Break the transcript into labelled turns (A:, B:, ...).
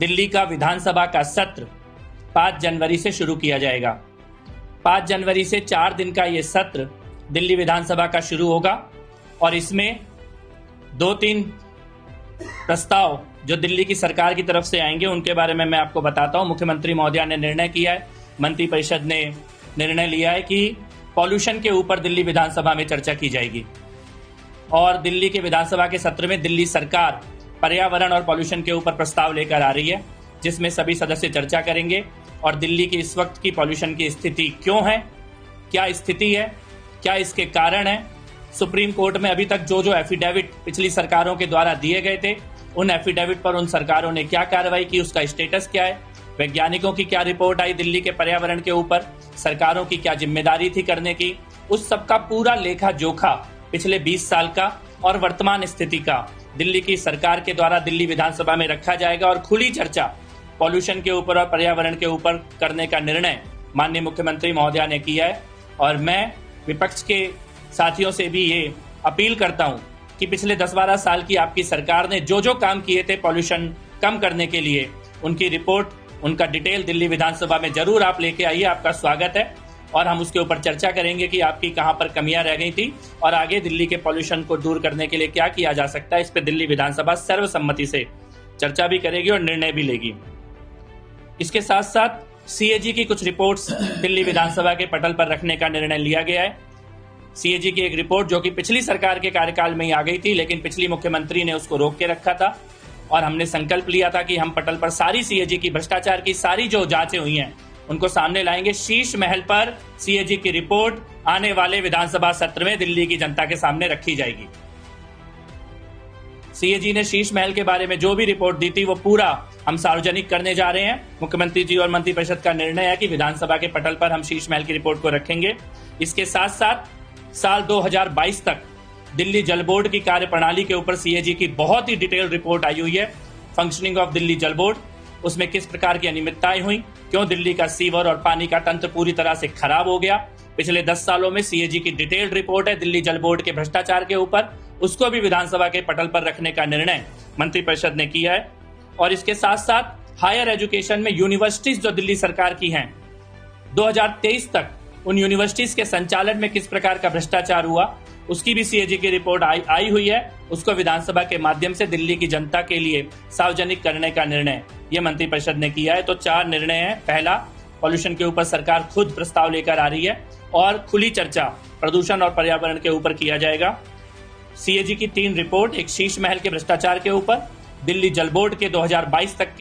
A: दिल्ली का विधानसभा का सत्र 5 जनवरी से शुरू किया जाएगा। 5 जनवरी से 4 दिन का ये सत्र दिल्ली विधानसभा का शुरू होगा और इसमें 2-3 प्रस्ताव जो दिल्ली की सरकार की तरफ से आएंगे उनके बारे में मैं आपको बताता हूं। मुख्यमंत्री महोदया ने निर्णय किया है, मंत्रिपरिषद ने निर्णय लिया है कि पॉल्यूशन के ऊपर दिल्ली विधानसभा में चर्चा की जाएगी और दिल्ली के विधानसभा के सत्र में दिल्ली सरकार पर्यावरण और पॉल्यूशन के ऊपर प्रस्ताव लेकर आ रही है, जिसमें सभी सदस्य चर्चा करेंगे और दिल्ली की इस वक्त की पॉल्यूशन की स्थिति क्यों है, क्या स्थिति है, क्या इसके कारण है। सुप्रीम कोर्ट में अभी तक जो एफिडेविट पिछली सरकारों के द्वारा दिए गए थे, उन एफिडेविट पर उन सरकारों ने क्या कार्रवाई की, उसका स्टेटस क्या है, वैज्ञानिकों की क्या रिपोर्ट आई दिल्ली के पर्यावरण के ऊपर, सरकारों की क्या जिम्मेदारी थी करने की, उस सबका पूरा लेखा जोखा पिछले 20 साल का और वर्तमान स्थिति का दिल्ली की सरकार के द्वारा दिल्ली विधानसभा में रखा जाएगा और खुली चर्चा पॉल्यूशन के ऊपर और पर्यावरण के ऊपर करने का निर्णय माननीय मुख्यमंत्री महोदया ने किया है। और मैं विपक्ष के साथियों से भी ये अपील करता हूं कि पिछले 10-12 साल की आपकी सरकार ने जो जो काम किए थे पॉल्यूशन कम करने के लिए, उनकी रिपोर्ट, उनका डिटेल दिल्ली विधानसभा में जरूर आप लेके आइए। आपका स्वागत है और हम उसके ऊपर चर्चा करेंगे कि आपकी कहां पर कमियां रह गई थी और आगे दिल्ली के पॉल्यूशन को दूर करने के लिए क्या किया जा सकता है। इस पर दिल्ली विधानसभा सर्वसम्मति से चर्चा भी करेगी और निर्णय भी लेगी। इसके साथ साथ सीएजी की कुछ रिपोर्ट्स दिल्ली विधानसभा के पटल पर रखने का निर्णय लिया गया है। सीएजी की एक रिपोर्ट जो कि पिछली सरकार के कार्यकाल में ही आ गई थी, लेकिन पिछली मुख्यमंत्री ने उसको रोक के रखा था और हमने संकल्प लिया था कि हम पटल पर सारी सीएजी की भ्रष्टाचार की सारी जो जांचें हुई हैं उनको सामने लाएंगे। शीश महल पर सीएजी की रिपोर्ट आने वाले विधानसभा सत्र में दिल्ली की जनता के सामने रखी जाएगी। सीएजी ने शीश महल के बारे में जो भी रिपोर्ट दी थी वो पूरा हम सार्वजनिक करने जा रहे हैं। मुख्यमंत्री जी और मंत्रिपरिषद का निर्णय है कि विधानसभा के पटल पर हम शीश महल की रिपोर्ट को रखेंगे। इसके साथ साथ साल 2022 तक दिल्ली जल बोर्ड की कार्यप्रणाली के ऊपर सीएजी की बहुत ही डिटेल रिपोर्ट आई हुई है। फंक्शनिंग ऑफ दिल्ली जल बोर्ड, उसमें किस प्रकार की अनियमितताएं हुई, क्यों दिल्ली का सीवर और पानी का तंत्र पूरी तरह से खराब हो गया। पिछले 10 सालों में सीएजी की डिटेल्ड रिपोर्ट है दिल्ली जल बोर्ड के भ्रष्टाचार के ऊपर, उसको भी विधानसभा के पटल पर रखने का निर्णय मंत्रिपरिषद ने किया है। और इसके साथ साथ हायर एजुकेशन में यूनिवर्सिटीज जो दिल्ली सरकार की हैं, 2023 तक उन यूनिवर्सिटीज के संचालन में किस प्रकार का भ्रष्टाचार हुआ, उसकी भी सीएजी की रिपोर्ट आई हुई है। उसको विधानसभा के माध्यम से दिल्ली की जनता के लिए सार्वजनिक करने का निर्णय ये मंत्रिपरिषद ने किया है। तो 4 निर्णय हैं। पहला, पॉल्यूशन के ऊपर सरकार खुद प्रस्ताव लेकर आ रही है और खुली चर्चा प्रदूषण और पर्यावरण के ऊपर किया जाएगा। सीएजी की 3 रिपोर्ट, एक शीश महल के भ्रष्टाचार के ऊपर, दिल्ली जल बोर्ड के 2022 तक